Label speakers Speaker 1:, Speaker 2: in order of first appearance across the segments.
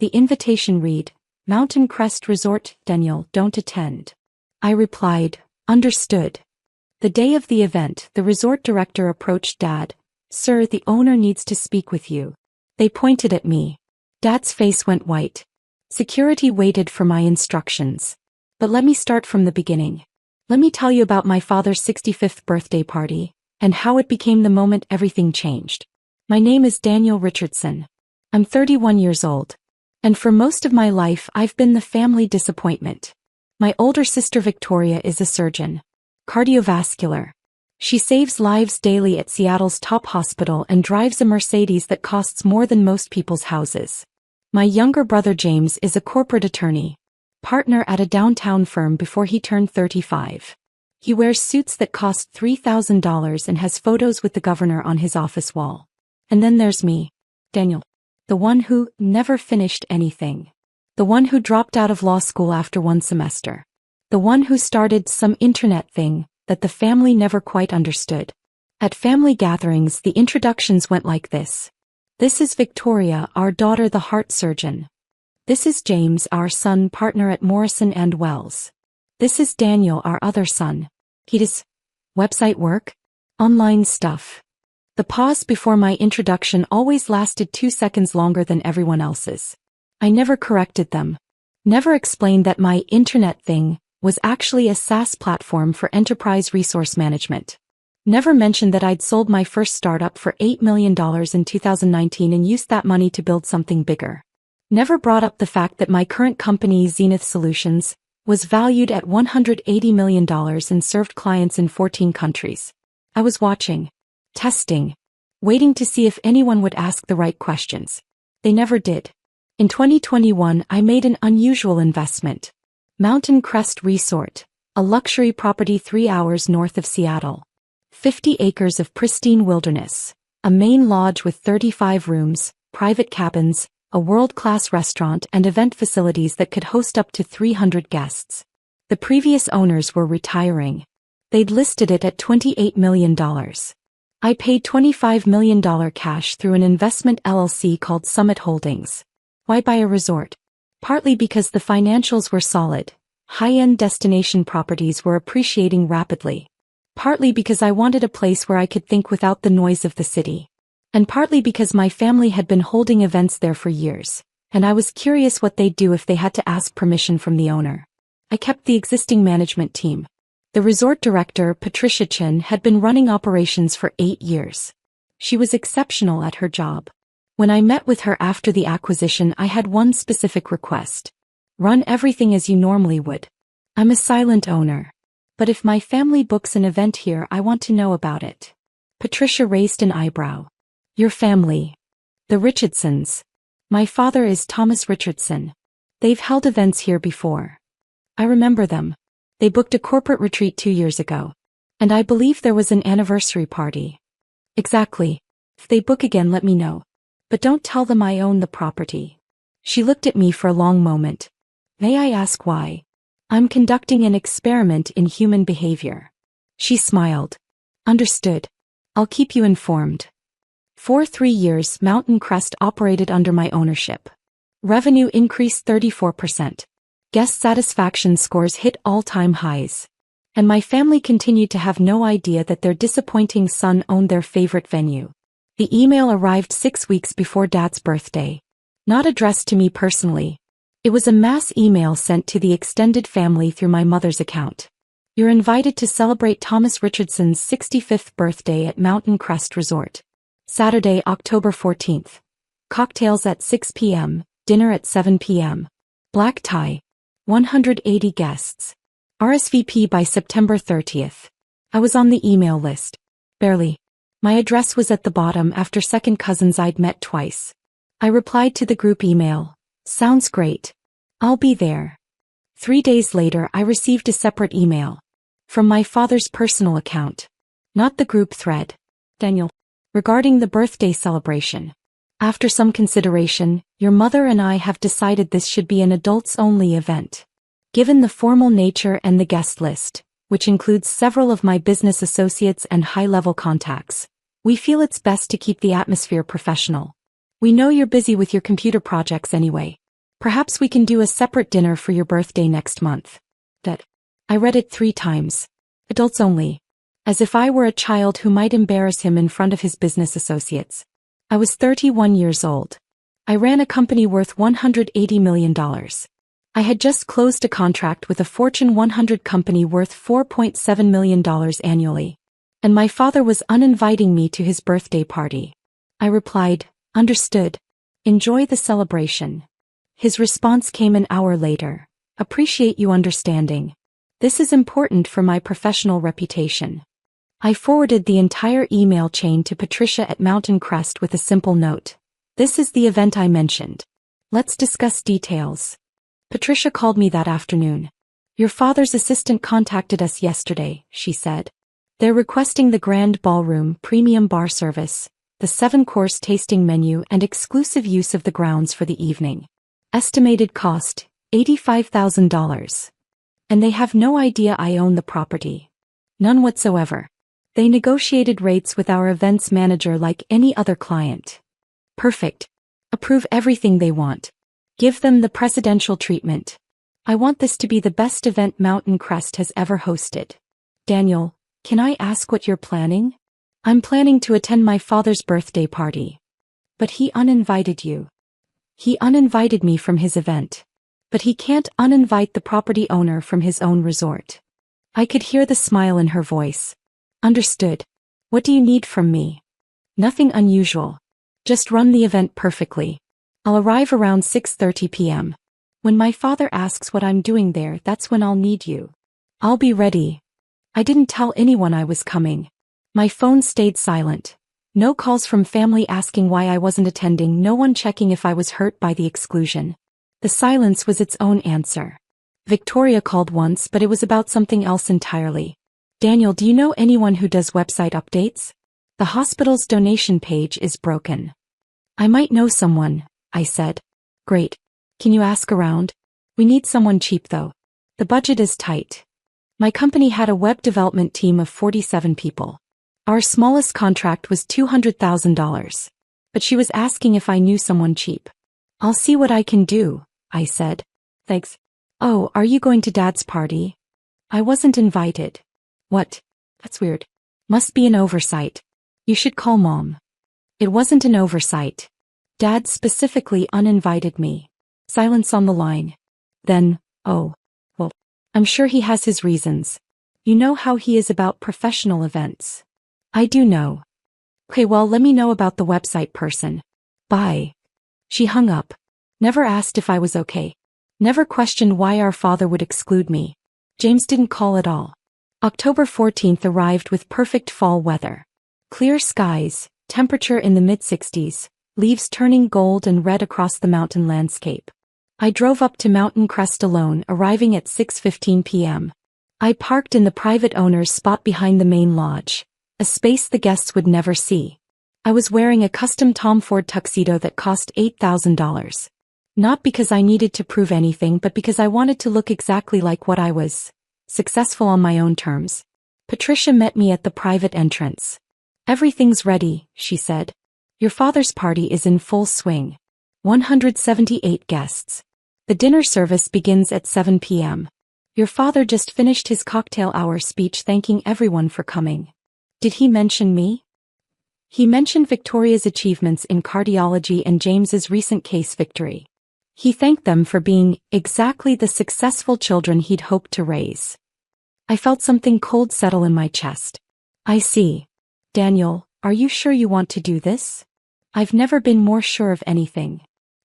Speaker 1: The invitation read, Mountain Crest Resort, Daniel, don't attend. I replied, understood. The day of the event, the resort director approached Dad. Sir, the owner needs to speak with you. They pointed at me. Dad's face went white. Security waited for my instructions. But let me start from the beginning. Let me tell you about my father's 65th birthday party, and how it became the moment everything changed. My name is Daniel Richardson. I'm 31 years old. And for most of my life I've been the family disappointment. My older sister Victoria is a surgeon. Cardiovascular. She saves lives daily at Seattle's top hospital and drives a Mercedes that costs more than most people's houses. My younger brother James is a corporate attorney, partner at a downtown firm before he turned 35. He wears suits that cost $3,000 and has photos with the governor on his office wall. And then there's me, Daniel. The one who never finished anything. The one who dropped out of law school after one semester. The one who started some internet thing that the family never quite understood. At family gatherings, the introductions went like this. This is Victoria, our daughter, the heart surgeon. This is James, our son, partner at Morrison & Wells. This is Daniel, our other son. He does website work, online stuff. The pause before my introduction always lasted 2 seconds longer than everyone else's. I never corrected them. Never explained that my internet thing was actually a SaaS platform for enterprise resource management. Never mentioned that I'd sold my first startup for $8 million in 2019 and used that money to build something bigger. Never brought up the fact that my current company, Zenith Solutions, was valued at $180 million and served clients in 14 countries. I was watching. Testing. Waiting to see if anyone would ask the right questions. They never did. In 2021, I made an unusual investment. Mountain Crest Resort, a luxury property 3 hours north of Seattle. 50 acres of pristine wilderness, a main lodge with 35 rooms, private cabins, a world-class restaurant and event facilities that could host up to 300 guests. The previous owners were retiring. They'd listed it at $28 million. I paid $25 million cash through an investment LLC called Summit Holdings. Why buy a resort? Partly because the financials were solid. High-end destination properties were appreciating rapidly. Partly because I wanted a place where I could think without the noise of the city. And partly because my family had been holding events there for years, and I was curious what they'd do if they had to ask permission from the owner. I kept the existing management team. The resort director, Patricia Chin, had been running operations for 8 years. She was exceptional at her job. When I met with her after the acquisition, I had one specific request. Run everything as you normally would. I'm a silent owner. But if my family books an event here, I want to know about it. Patricia raised an eyebrow. Your family. The Richardsons. My father is Thomas Richardson. They've held events here before. I remember them. They booked a corporate retreat 2 years ago. And I believe there was an anniversary party. Exactly. If they book again, let me know. But don't tell them I own the property. She looked at me for a long moment. May I ask why? I'm conducting an experiment in human behavior. She smiled. Understood. I'll keep you informed. For 3 years, Mountain Crest operated under my ownership. Revenue increased 34%. Guest satisfaction scores hit all-time highs. And my family continued to have no idea that their disappointing son owned their favorite venue. The email arrived 6 weeks before Dad's birthday. Not addressed to me personally. It was a mass email sent to the extended family through my mother's account. You're invited to celebrate Thomas Richardson's 65th birthday at Mountain Crest Resort. Saturday, October 14th. Cocktails at 6 p.m., dinner at 7 p.m. Black tie. 180 guests. RSVP by September 30th. I was on the email list. Barely. My address was at the bottom after second cousins I'd met twice. I replied to the group email. Sounds great. I'll be there. 3 days later, I received a separate email. From my father's personal account. Not the group thread. Daniel. Regarding the birthday celebration. After some consideration, your mother and I have decided this should be an adults-only event. Given the formal nature and the guest list, which includes several of my business associates and high-level contacts, we feel it's best to keep the atmosphere professional. We know you're busy with your computer projects anyway, Perhaps we can do a separate dinner for your birthday next month. That. I read it 3 times. Adults only. As if I were a child who might embarrass him in front of his business associates. I was 31 years old. I ran a company worth $180 million. I had just closed a contract with a Fortune 100 company worth $4.7 million annually. And my father was uninviting me to his birthday party. I replied, "Understood. Enjoy the celebration." His response came an hour later. "Appreciate you understanding. This is important for my professional reputation." I forwarded the entire email chain to Patricia at Mountain Crest with a simple note. "This is the event I mentioned. Let's discuss details." Patricia called me that afternoon. "Your father's assistant contacted us yesterday," she said. "They're requesting the grand ballroom, premium bar service, the 7-course tasting menu and exclusive use of the grounds for the evening. Estimated cost, $85,000. And they have no idea I own the property. None whatsoever. They negotiated rates with our events manager like any other client. Perfect. Approve everything they want. Give them the presidential treatment. I want this to be the best event Mountain Crest has ever hosted. Daniel, can I ask what you're planning?" "I'm planning to attend my father's birthday party." "But he uninvited you." "He uninvited me from his event. But he can't uninvite the property owner from his own resort." I could hear the smile in her voice. "Understood. What do you need from me?" "Nothing unusual. Just run the event perfectly. I'll arrive around 6:30 p.m. When my father asks what I'm doing there, that's when I'll need you." "I'll be ready." I didn't tell anyone I was coming. My phone stayed silent. No calls from family asking why I wasn't attending, no one checking if I was hurt by the exclusion. The silence was its own answer. Victoria called once, but it was about something else entirely. "Daniel, do you know anyone who does website updates? The hospital's donation page is broken." "I might know someone," I said. "Great. Can you ask around? We need someone cheap though. The budget is tight." My company had a web development team of 47 people. Our smallest contract was $200,000. But she was asking if I knew someone cheap. "I'll see what I can do," I said. "Thanks." "Oh, are you going to Dad's party?" "I wasn't invited." "What? That's weird. Must be an oversight. You should call Mom." "It wasn't an oversight. Dad specifically uninvited me." Silence on the line. Then, "Oh, well, I'm sure he has his reasons. You know how he is about professional events." "I do know." "Okay, well, let me know about the website person. Bye." She hung up. Never asked if I was okay. Never questioned why our father would exclude me. James didn't call at all. October 14th arrived with perfect fall weather. Clear skies, temperature in the mid-60s, leaves turning gold and red across the mountain landscape. I drove up to Mountain Crest alone, arriving at 6:15 p.m. I parked in the private owner's spot behind the main lodge, a space the guests would never see. I was wearing a custom Tom Ford tuxedo that cost $8,000. Not because I needed to prove anything, but because I wanted to look exactly like what I was. Successful on my own terms. Patricia met me at the private entrance. "Everything's ready," she said. "Your father's party is in full swing. 178 guests. The dinner service begins at 7 p.m. Your father just finished his cocktail hour speech thanking everyone for coming." "Did he mention me?" "He mentioned Victoria's achievements in cardiology and James's recent case victory. He thanked them for being exactly the successful children he'd hoped to raise." I felt something cold settle in my chest. "I see. Daniel, are you sure you want to do this?" "I've never been more sure of anything."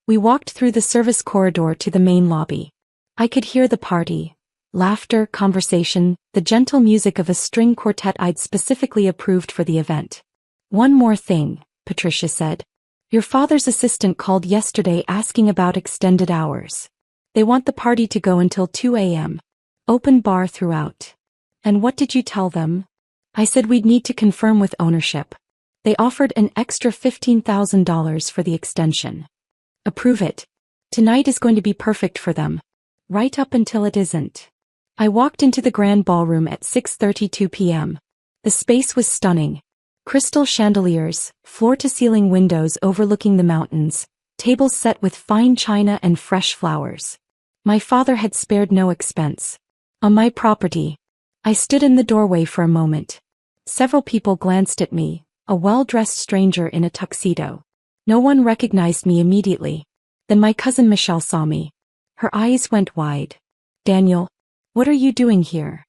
Speaker 1: We walked through the service corridor to the main lobby. I could hear the party. Laughter, conversation, the gentle music of a string quartet I'd specifically approved for the event. "One more thing," Patricia said. "Your father's assistant called yesterday asking about extended hours. They want the party to go until 2 a.m. Open bar throughout." "And what did you tell them?" I said we'd need to confirm with ownership. They offered an extra $15,000 for the extension. "Approve it. Tonight is going to be perfect for them. Right up until it isn't." I walked into the grand ballroom at 6:32 p.m. The space was stunning. Crystal chandeliers, floor-to-ceiling windows overlooking the mountains, tables set with fine china and fresh flowers. My father had spared no expense. On my property. I stood in the doorway for a moment. Several people glanced at me, a well-dressed stranger in a tuxedo. No one recognized me immediately. Then my cousin Michelle saw me. Her eyes went wide. Daniel, what are you doing here?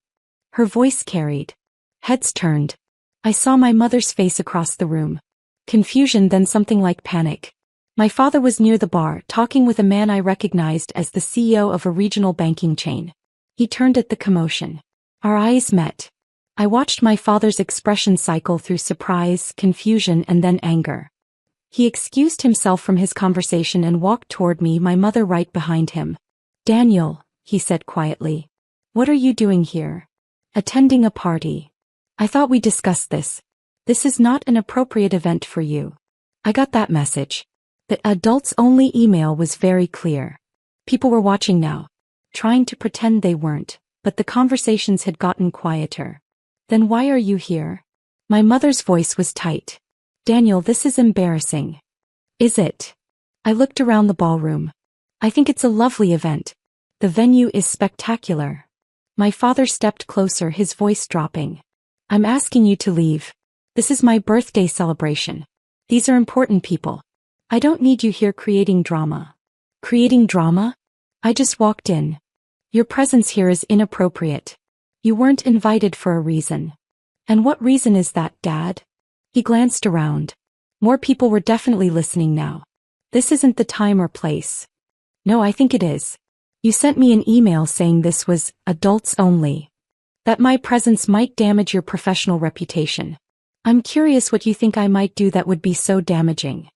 Speaker 1: Her voice carried. Heads turned. I saw my mother's face across the room. Confusion, then something like panic. My father was near the bar, talking with a man I recognized as the CEO of a regional banking chain. He turned at the commotion. Our eyes met. I watched my father's expression cycle through surprise, confusion, and then anger. He excused himself from his conversation and walked toward me, my mother right behind him. Daniel, he said quietly. What are you doing here? Attending a party. I thought we discussed this. This is not an appropriate event for you. I got that message. The adults-only email was very clear. People were watching now, trying to pretend they weren't, but the conversations had gotten quieter. Then why are you here? My mother's voice was tight. Daniel, this is embarrassing. Is it? I looked around the ballroom. I think it's a lovely event. The venue is spectacular. My father stepped closer, his voice dropping. I'm asking you to leave. This is my birthday celebration. These are important people. I don't need you here creating drama. Creating drama? I just walked in. Your presence here is inappropriate. You weren't invited for a reason. And what reason is that, Dad? He glanced around. More people were definitely listening now. This isn't the time or place. No, I think it is. You sent me an email saying this was adults only. That my presence might damage your professional reputation. I'm curious what you think I might do that would be so damaging.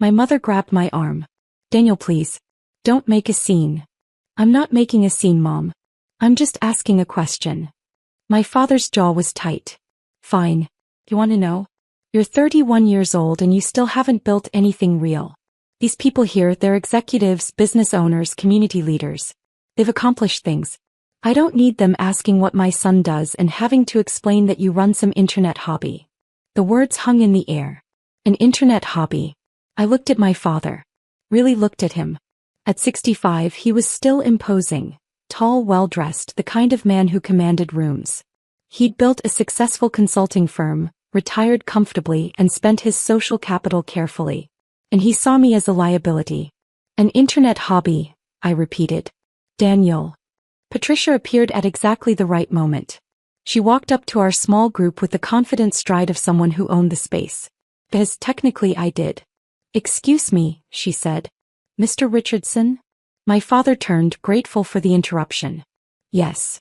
Speaker 1: My mother grabbed my arm. Daniel, please. Don't make a scene. I'm not making a scene, Mom. I'm just asking a question. My father's jaw was tight. Fine. You want to know? You're 31 years old and you still haven't built anything real. These people here, they're executives, business owners, community leaders. They've accomplished things. I don't need them asking what my son does and having to explain that you run some internet hobby. The words hung in the air. An internet hobby. I looked at my father. Really looked at him. At 65, he was still imposing. Tall, well-dressed, the kind of man who commanded rooms. He'd built a successful consulting firm, retired comfortably, and spent his social capital carefully. And he saw me as a liability. An internet hobby, I repeated. Daniel. Patricia appeared at exactly the right moment. She walked up to our small group with the confident stride of someone who owned the space. Because technically I did. Excuse me, she said. Mr. Richardson? My father turned, grateful for the interruption. Yes.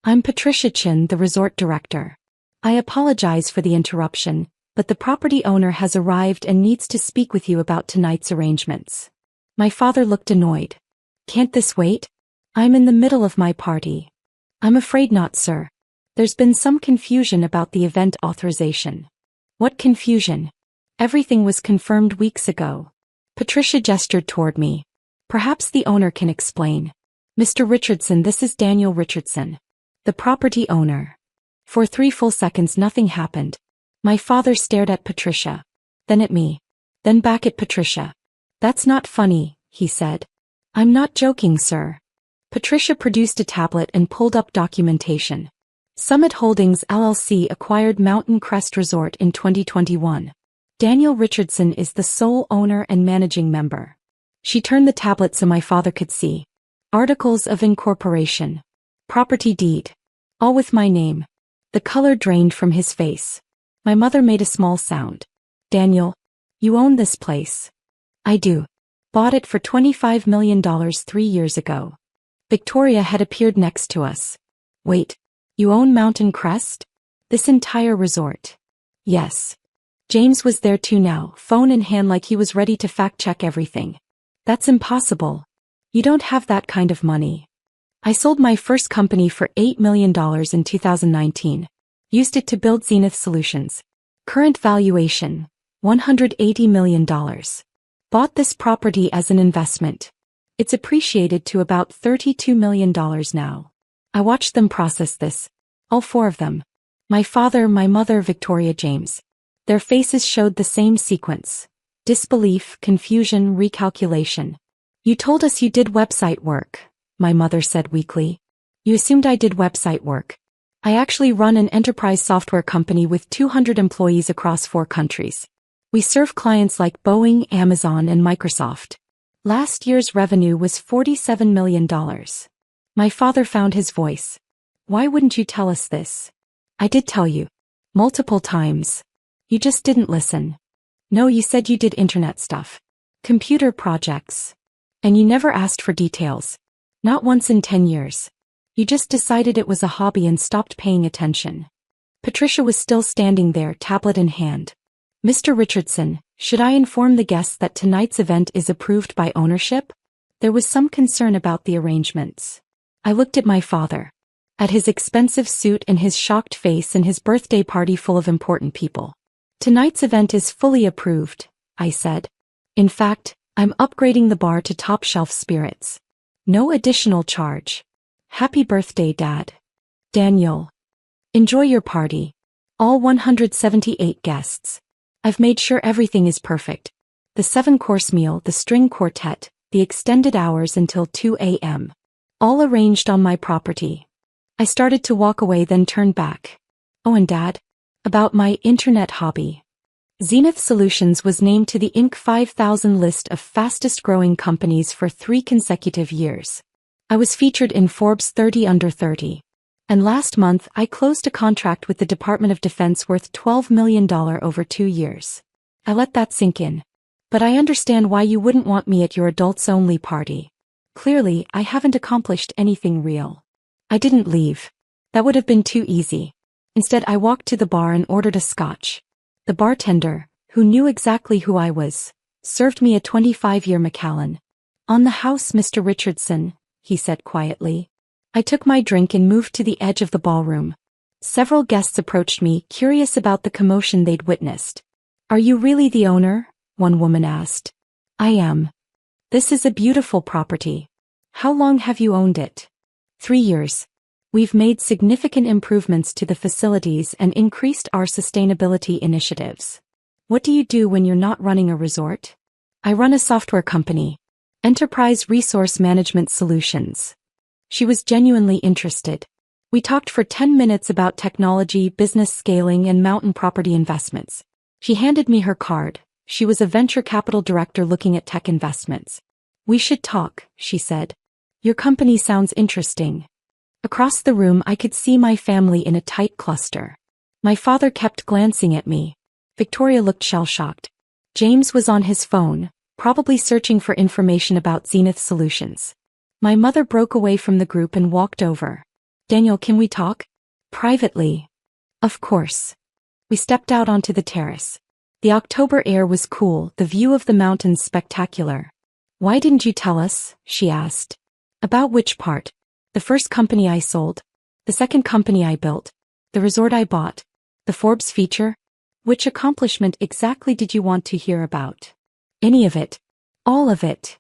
Speaker 1: I'm Patricia Chin, the resort director. I apologize for the interruption, but the property owner has arrived and needs to speak with you about tonight's arrangements. My father looked annoyed. Can't this wait? I'm in the middle of my party. I'm afraid not, sir. There's been some confusion about the event authorization. What confusion? Everything was confirmed weeks ago. Patricia gestured toward me. Perhaps the owner can explain. Mr. Richardson, this is Daniel Richardson. The property owner. For 3 full seconds nothing happened. My father stared at Patricia. Then at me. Then back at Patricia. That's not funny, he said. I'm not joking, sir. Patricia produced a tablet and pulled up documentation. Summit Holdings LLC acquired Mountain Crest Resort in 2021. Daniel Richardson is the sole owner and managing member. She turned the tablet so my father could see. Articles of incorporation. Property deed. All with my name. The color drained from his face. My mother made a small sound. Daniel, you own this place. I do. Bought it for $25 million 3 years ago. Victoria had appeared next to us. Wait, you own Mountain Crest? This entire resort? Yes. James was there too now, phone in hand like he was ready to fact-check everything. That's impossible. You don't have that kind of money. I sold my first company for $8 million in 2019. Used it to build Zenith Solutions. Current valuation, $180 million. Bought this property as an investment. It's appreciated to about $32 million now. I watched them process this. All 4 of them. My father, my mother, Victoria, James. Their faces showed the same sequence. Disbelief, confusion, recalculation. You told us you did website work, my mother said weakly. You assumed I did website work. I actually run an enterprise software company with 200 employees across 4 countries. We serve clients like Boeing, Amazon, and Microsoft. Last year's revenue was $47 million. My father found his voice. Why wouldn't you tell us this? I did tell you. Multiple times. You just didn't listen. No, you said you did internet stuff. Computer projects. And you never asked for details. Not once in 10 years. You just decided it was a hobby and stopped paying attention. Patricia was still standing there, tablet in hand. Mr. Richardson, should I inform the guests that tonight's event is approved by ownership? There was some concern about the arrangements. I looked at my father. At his expensive suit and his shocked face and his birthday party full of important people. Tonight's event is fully approved, I said. In fact, I'm upgrading the bar to top-shelf spirits. No additional charge. Happy birthday, Dad. Daniel. Enjoy your party. All 178 guests. I've made sure everything is perfect. The 7-course meal, the string quartet, the extended hours until 2 a.m. All arranged on my property. I started to walk away, then turned back. Oh, and Dad? About my internet hobby. Zenith Solutions was named to the Inc. 5000 list of fastest-growing companies for 3 consecutive years. I was featured in Forbes 30 Under 30. And last month I closed a contract with the Department of Defense worth $12 million over 2 years. I let that sink in. But I understand why you wouldn't want me at your adults-only party. Clearly, I haven't accomplished anything real. I didn't leave. That would have been too easy. Instead, I walked to the bar and ordered a scotch. The bartender, who knew exactly who I was, served me a 25-year Macallan. On the house, Mr. Richardson, he said quietly. I took my drink and moved to the edge of the ballroom. Several guests approached me, curious about the commotion they'd witnessed. Are you really the owner? One woman asked. I am. This is a beautiful property. How long have you owned it? 3 years. We've made significant improvements to the facilities and increased our sustainability initiatives. What do you do when you're not running a resort? I run a software company. Enterprise Resource Management Solutions. She was genuinely interested. We talked for 10 minutes about technology, business scaling, and mountain property investments. She handed me her card. She was a venture capital director looking at tech investments. We should talk, she said. Your company sounds interesting. Across the room I could see my family in a tight cluster. My father kept glancing at me. Victoria looked shell-shocked. James was on his phone, probably searching for information about Zenith Solutions. My mother broke away from the group and walked over. Daniel, can we talk? Privately. Of course. We stepped out onto the terrace. The October air was cool, the view of the mountains spectacular. Why didn't you tell us? She asked. About which part? The first company I sold. The second company I built. The resort I bought. The Forbes feature. Which accomplishment exactly did you want to hear about? Any of it. All of it.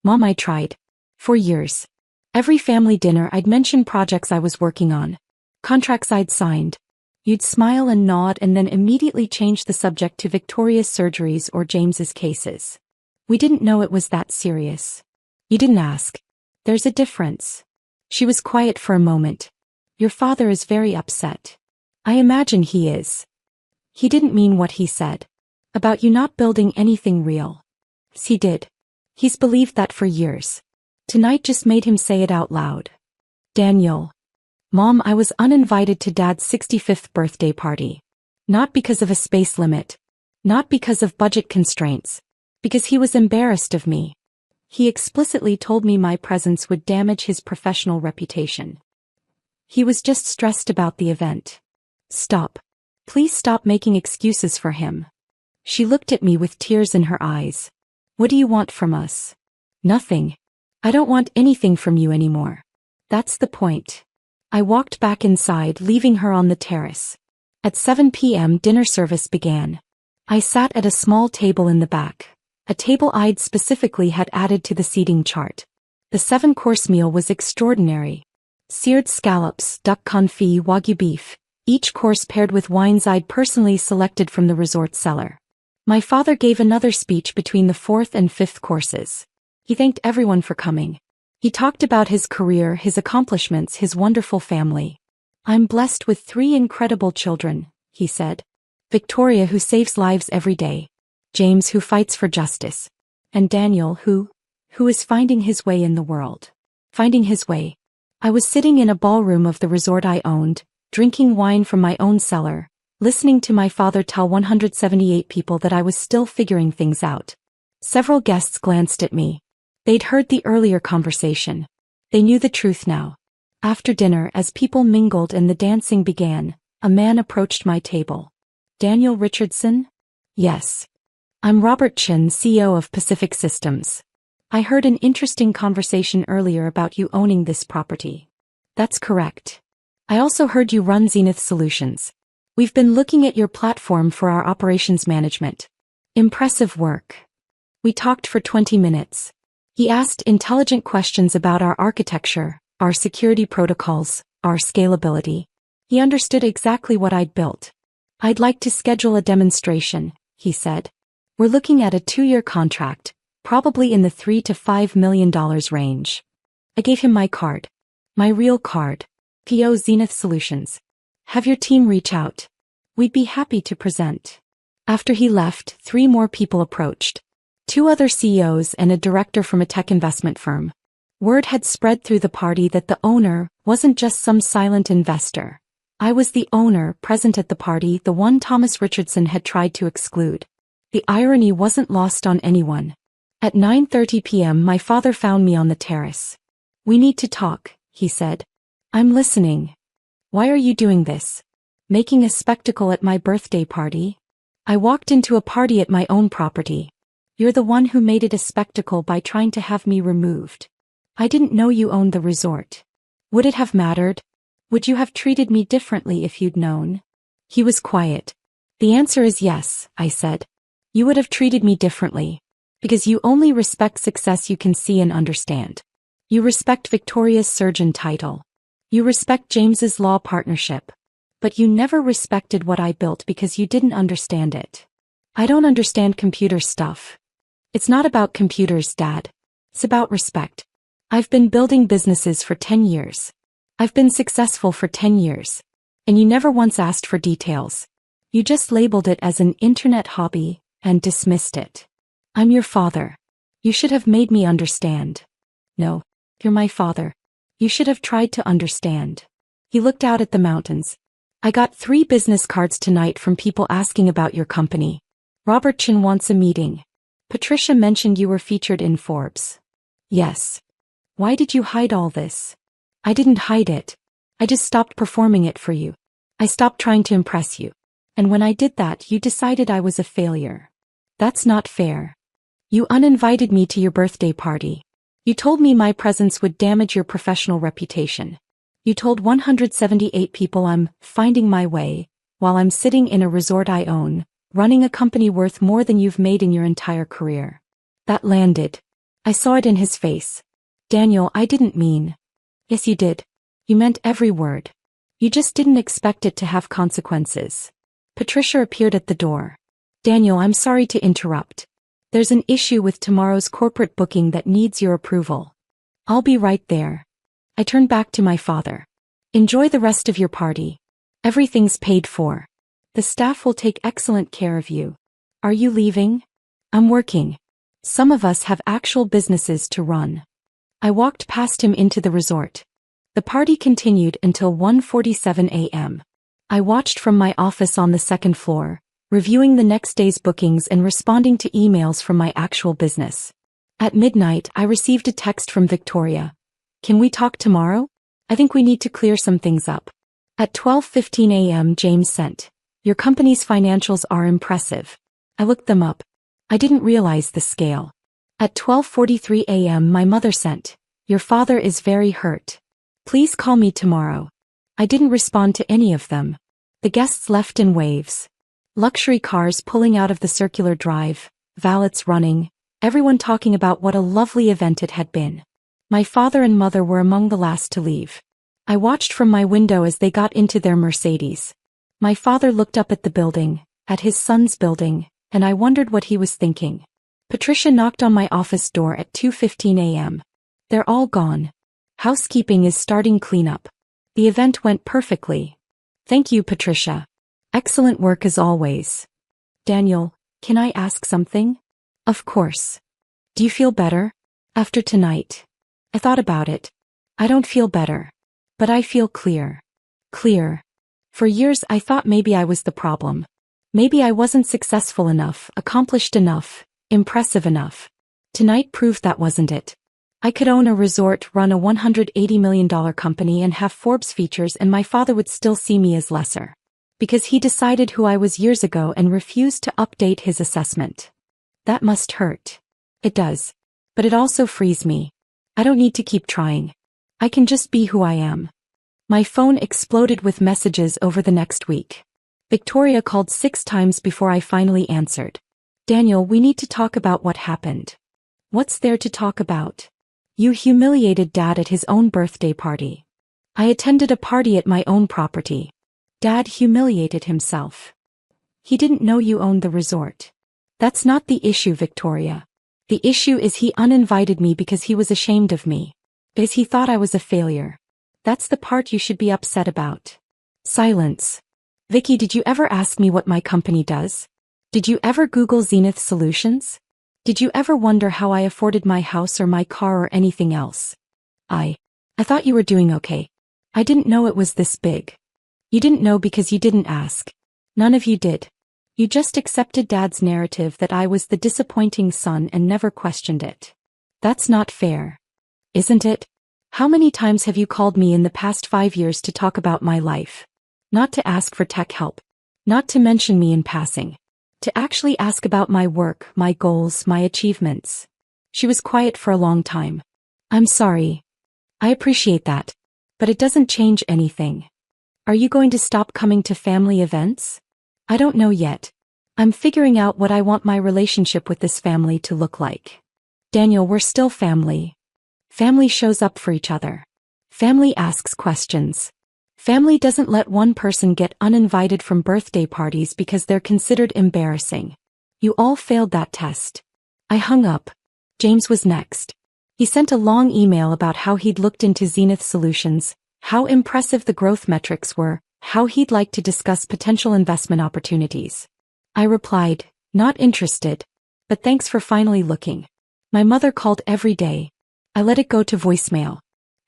Speaker 1: Mom, I tried. For years. Every family dinner I'd mention projects I was working on. Contracts I'd signed. You'd smile and nod and then immediately change the subject to Victoria's surgeries or James's cases. We didn't know it was that serious. You didn't ask. There's a difference. She was quiet for a moment. Your father is very upset. I imagine he is. He didn't mean what he said. About you not building anything real. He did. He's believed that for years. Tonight just made him say it out loud. Daniel. Mom, I was uninvited to Dad's 65th birthday party. Not because of a space limit. Not because of budget constraints. Because he was embarrassed of me. He explicitly told me my presence would damage his professional reputation. He was just stressed about the event. Stop. Please stop making excuses for him. She looked at me with tears in her eyes. What do you want from us? Nothing. I don't want anything from you anymore. That's the point. I walked back inside, leaving her on the terrace. At 7 p.m. dinner service began. I sat at a small table in the back. A table I'd specifically had added to the seating chart. The 7-course meal was extraordinary. Seared scallops, duck confit, wagyu beef, each course paired with wines I'd personally selected from the resort cellar. My father gave another speech between the fourth and fifth courses. He thanked everyone for coming. He talked about his career, his accomplishments, his wonderful family. I'm blessed with 3 incredible children, he said. Victoria, who saves lives every day. James, who fights for justice. And Daniel, who is finding his way in the world. Finding his way. I was sitting in a ballroom of the resort I owned, drinking wine from my own cellar, listening to my father tell 178 people that I was still figuring things out. Several guests glanced at me. They'd heard the earlier conversation. They knew the truth now. After dinner, as people mingled and the dancing began, a man approached my table. Daniel Richardson? Yes. I'm Robert Chin, CEO of Pacific Systems. I heard an interesting conversation earlier about you owning this property. That's correct. I also heard you run Zenith Solutions. We've been looking at your platform for our operations management. Impressive work. We talked for 20 minutes. He asked intelligent questions about our architecture, our security protocols, our scalability. He understood exactly what I'd built. I'd like to schedule a demonstration, he said. We're looking at a 2-year contract, probably in the $3 to $5 million range. I gave him my card. My real card. PO Zenith Solutions. Have your team reach out. We'd be happy to present. After he left, 3 more people approached. 2 other CEOs and a director from a tech investment firm. Word had spread through the party that the owner wasn't just some silent investor. I was the owner present at the party, the one Thomas Richardson had tried to exclude. The irony wasn't lost on anyone. At 9:30 p.m. my father found me on the terrace. We need to talk, he said. I'm listening. Why are you doing this? Making a spectacle at my birthday party? I walked into a party at my own property. You're the one who made it a spectacle by trying to have me removed. I didn't know you owned the resort. Would it have mattered? Would you have treated me differently if you'd known? He was quiet. The answer is yes, I said. You would have treated me differently. Because you only respect success you can see and understand. You respect Victoria's surgeon title. You respect James's law partnership. But you never respected what I built because you didn't understand it. I don't understand computer stuff. It's not about computers, Dad. It's about respect. I've been building businesses for 10 years. I've been successful for 10 years. And you never once asked for details. You just labeled it as an internet hobby and dismissed it. I'm your father. You should have made me understand. No, you're my father. You should have tried to understand. He looked out at the mountains. I got 3 business cards tonight from people asking about your company. Robert Chin wants a meeting. Patricia mentioned you were featured in Forbes. Yes. Why did you hide all this? I didn't hide it. I just stopped performing it for you. I stopped trying to impress you. And when I did that, you decided I was a failure. That's not fair. You uninvited me to your birthday party. You told me my presence would damage your professional reputation. You told 178 people I'm finding my way, while I'm sitting in a resort I own, running a company worth more than you've made in your entire career. That landed. I saw it in his face. Daniel, I didn't mean. Yes, you did. You meant every word. You just didn't expect it to have consequences. Patricia appeared at the door. Daniel, I'm sorry to interrupt. There's an issue with tomorrow's corporate booking that needs your approval. I'll be right there. I turned back to my father. Enjoy the rest of your party. Everything's paid for. The staff will take excellent care of you. Are you leaving? I'm working. Some of us have actual businesses to run. I walked past him into the resort. The party continued until 1:47 a.m. I watched from my office on the second floor, reviewing the next day's bookings and responding to emails from my actual business. At midnight, I received a text from Victoria. Can we talk tomorrow? I think we need to clear some things up. At 12:15 a.m. James sent. Your company's financials are impressive. I looked them up. I didn't realize the scale. At 12:43 a.m. my mother sent. Your father is very hurt. Please call me tomorrow. I didn't respond to any of them. The guests left in waves. Luxury cars pulling out of the circular drive, valets running, everyone talking about what a lovely event it had been. My father and mother were among the last to leave. I watched from my window as they got into their Mercedes. My father looked up at the building, at his son's building, and I wondered what he was thinking. Patricia knocked on my office door at 2:15 a.m. They're all gone. Housekeeping is starting cleanup. The event went perfectly. Thank you, Patricia. Excellent work as always. Daniel, can I ask something? Of course. Do you feel better? After tonight? I thought about it. I don't feel better. But I feel clear. Clear. For years I thought maybe I was the problem. Maybe I wasn't successful enough, accomplished enough, impressive enough. Tonight proved that wasn't it. I could own a resort, run a $180 million company and have Forbes features, and my father would still see me as lesser. Because he decided who I was years ago and refused to update his assessment. That must hurt. It does. But it also frees me. I don't need to keep trying. I can just be who I am. My phone exploded with messages over the next week. Victoria called 6 times before I finally answered. Daniel, we need to talk about what happened. What's there to talk about? You humiliated Dad at his own birthday party. I attended a party at my own property. Dad humiliated himself. He didn't know you owned the resort. That's not the issue, Victoria. The issue is he uninvited me because he was ashamed of me. Because he thought I was a failure. That's the part you should be upset about. Silence. Vicky, did you ever ask me what my company does? Did you ever Google Zenith Solutions? Did you ever wonder how I afforded my house or my car or anything else? I thought you were doing okay. I didn't know it was this big. You didn't know because you didn't ask. None of you did. You just accepted Dad's narrative that I was the disappointing son and never questioned it. That's not fair. Isn't it? How many times have you called me in the past 5 years to talk about my life? Not to ask for tech help. Not to mention me in passing. To actually ask about my work, my goals, my achievements. She was quiet for a long time. I'm sorry. I appreciate that. But it doesn't change anything. Are you going to stop coming to family events? I don't know yet. I'm figuring out what I want my relationship with this family to look like. Daniel, we're still family. Family shows up for each other. Family asks questions. Family doesn't let one person get uninvited from birthday parties because they're considered embarrassing. You all failed that test. I hung up. James was next. He sent a long email about how he'd looked into Zenith Solutions, how impressive the growth metrics were, how he'd like to discuss potential investment opportunities. I replied, not interested. But thanks for finally looking. My mother called every day. I let it go to voicemail.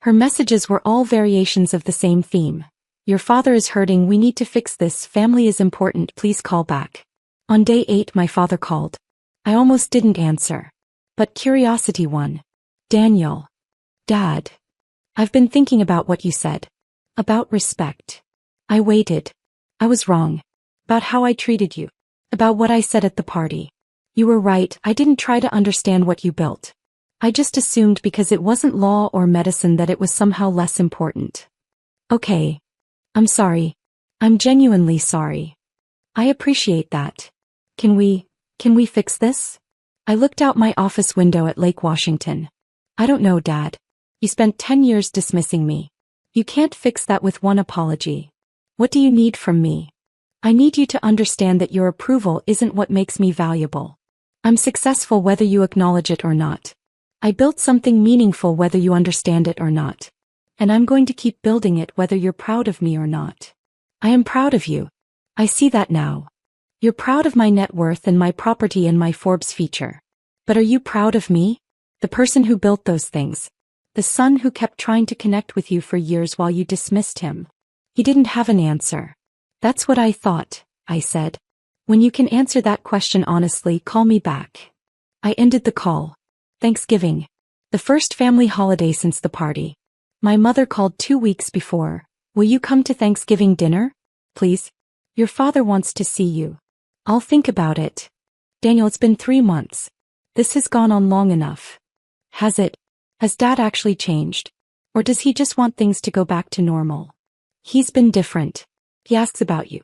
Speaker 1: Her messages were all variations of the same theme. Your father is hurting, we need to fix this, family is important, please call back. On day 8 my father called. I almost didn't answer. But curiosity won. Daniel. Dad. I've been thinking about what you said. About respect. I waited. I was wrong. About how I treated you. About what I said at the party. You were right, I didn't try to understand what you built. I just assumed because it wasn't law or medicine that it was somehow less important. Okay. I'm sorry. I'm genuinely sorry. I appreciate that. Can we fix this? I looked out my office window at Lake Washington. I don't know, Dad. You spent 10 years dismissing me. You can't fix that with one apology. What do you need from me? I need you to understand that your approval isn't what makes me valuable. I'm successful whether you acknowledge it or not. I built something meaningful whether you understand it or not. And I'm going to keep building it whether you're proud of me or not. I am proud of you. I see that now. You're proud of my net worth and my property and my Forbes feature. But are you proud of me? The person who built those things. The son who kept trying to connect with you for years while you dismissed him. He didn't have an answer. That's what I thought, I said. When you can answer that question honestly, call me back. I ended the call. Thanksgiving. The first family holiday since the party. My mother called 2 weeks before. Will you come to Thanksgiving dinner? Please? Your father wants to see you. I'll think about it. Daniel, it's been 3 months. This has gone on long enough. Has it? Has Dad actually changed? Or does he just want things to go back to normal? He's been different. He asks about you.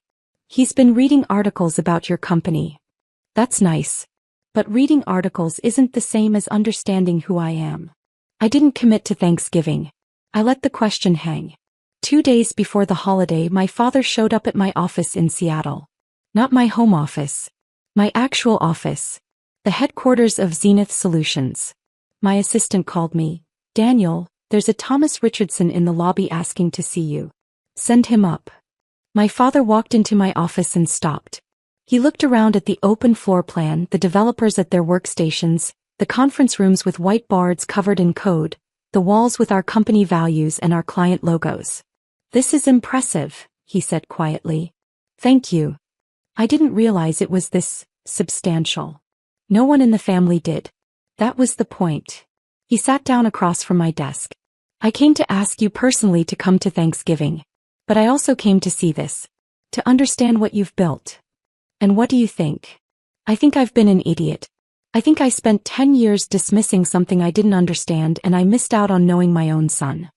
Speaker 1: He's been reading articles about your company. That's nice. But reading articles isn't the same as understanding who I am. I didn't commit to Thanksgiving. I let the question hang. 2 days before the holiday, my father showed up at my office in Seattle. Not my home office. My actual office. The headquarters of Zenith Solutions. My assistant called me. Daniel, there's a Thomas Richardson in the lobby asking to see you. Send him up. My father walked into my office and stopped. He looked around at the open floor plan, the developers at their workstations, the conference rooms with whiteboards covered in code, the walls with our company values and our client logos. This is impressive, he said quietly. Thank you. I didn't realize it was this substantial. No one in the family did. That was the point. He sat down across from my desk. I came to ask you personally to come to Thanksgiving. But I also came to see this. To understand what you've built. And what do you think? I think I've been an idiot. I think I spent 10 years dismissing something I didn't understand and I missed out on knowing my own son.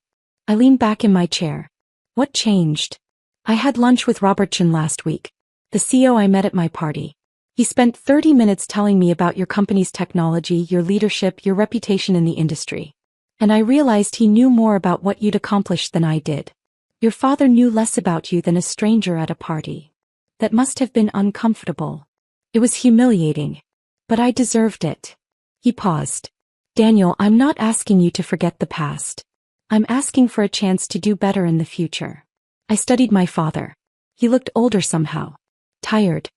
Speaker 1: I leaned back in my chair. What changed? I had lunch with Robertson last week, the CEO I met at my party. He spent 30 minutes telling me about your company's technology, your leadership, your reputation in the industry. And I realized he knew more about what you'd accomplished than I did. Your father knew less about you than a stranger at a party. That must have been uncomfortable. It was humiliating. But I deserved it. He paused. Daniel, I'm not asking you to forget the past. I'm asking for a chance to do better in the future. I studied my father. He looked older somehow. Tired.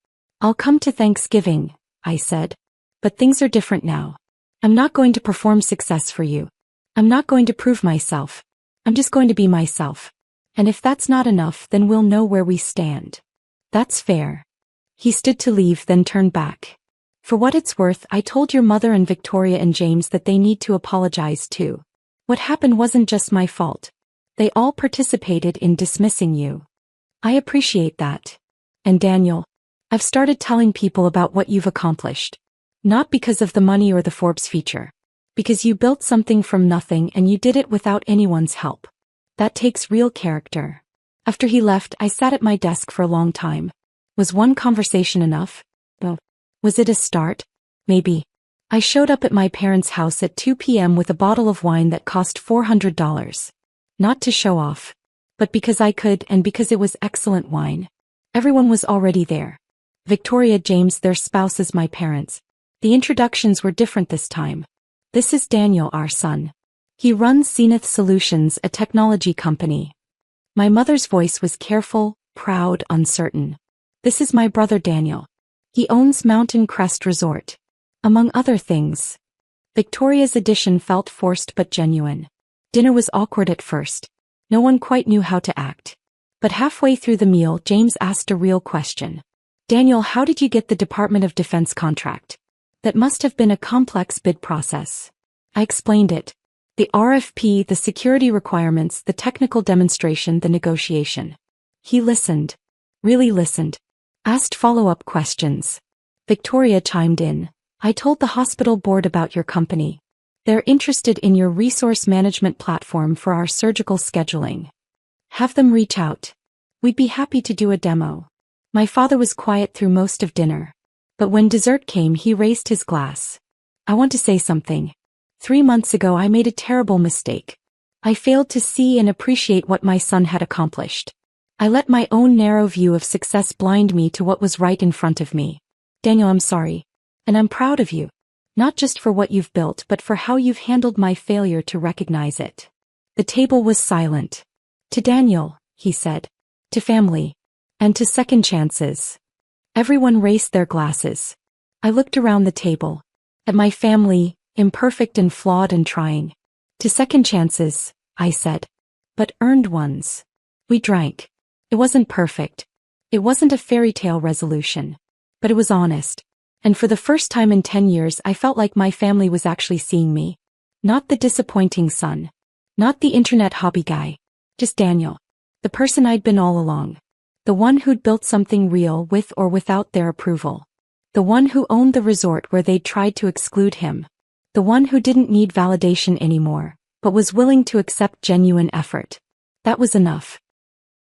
Speaker 1: I'll come to Thanksgiving, I said. But things are different now. I'm not going to perform success for you. I'm not going to prove myself. I'm just going to be myself. And if that's not enough, then we'll know where we stand. That's fair. He stood to leave, then turned back. For what it's worth, I told your mother and Victoria and James that they need to apologize too. What happened wasn't just my fault. They all participated in dismissing you. I appreciate that. And Daniel, I've started telling people about what you've accomplished. Not because of the money or the Forbes feature. Because you built something from nothing and you did it without anyone's help. That takes real character. After he left, I sat at my desk for a long time. Was one conversation enough? No. Was it a start? Maybe. I showed up at my parents' house at 2 p.m. with a bottle of wine that cost $400. Not to show off. But because I could and because it was excellent wine. Everyone was already there. Victoria, James, their spouses, my parents. The introductions were different this time. This is Daniel, our son. He runs Zenith Solutions, a technology company. My mother's voice was careful, proud, uncertain. This is my brother Daniel. He owns CREST Resort. Among other things. Victoria's addition felt forced but genuine. Dinner was awkward at first. No one quite knew how to act. But halfway through the meal, James asked a real question. Daniel, how did you get the Department of Defense contract? That must have been a complex bid process. I explained it. The RFP, the security requirements, the technical demonstration, the negotiation. He listened. Really listened. Asked follow-up questions. Victoria chimed in. I told the hospital board about your company. They're interested in your resource management platform for our surgical scheduling. Have them reach out. We'd be happy to do a demo. My father was quiet through most of dinner. But when dessert came, he raised his glass. I want to say something. 3 months ago I made a terrible mistake. I failed to see and appreciate what my son had accomplished. I let my own narrow view of success blind me to what was right in front of me. Daniel, I'm sorry. And I'm proud of you. Not just for what you've built, but for how you've handled my failure to recognize it. The table was silent. To Daniel, he said. To family. And to second chances. Everyone raised their glasses. I looked around the table. At my family, imperfect and flawed and trying. To second chances, I said. But earned ones. We drank. It wasn't perfect. It wasn't a fairy tale resolution. But it was honest. And for the first time in 10 years I felt like my family was actually seeing me. Not the disappointing son. Not the internet hobby guy. Just Daniel. The person I'd been all along. The one who'd built something real with or without their approval. The one who owned the resort where they'd tried to exclude him. The one who didn't need validation anymore, but was willing to accept genuine effort. That was enough.